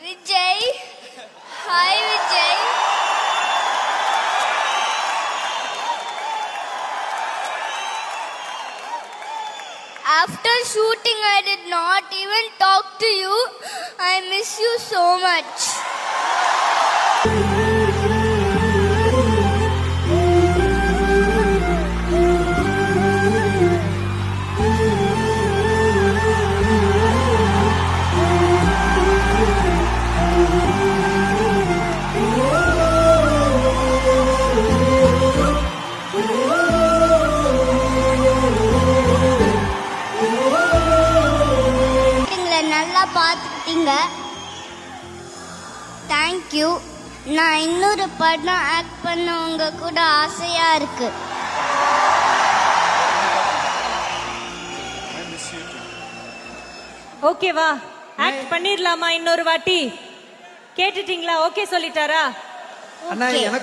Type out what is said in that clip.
Vijay. Hi Vijay. After shooting, I did not even talk to you. I miss you so much. நல்லா பார்த்துக்கிட்டீங்க. Thank you. நான் இன்னொரு படம் act பண்ணவங்க கூட ஆசையா இருக்கு. ஓகேவா? ஆக்ட் பண்ணிரலாமா இன்னொரு வாட்டி? கேட்டுட்டீங்களா? ஓகே சொல்லிட்டாரா? அண்ணா எனக்கு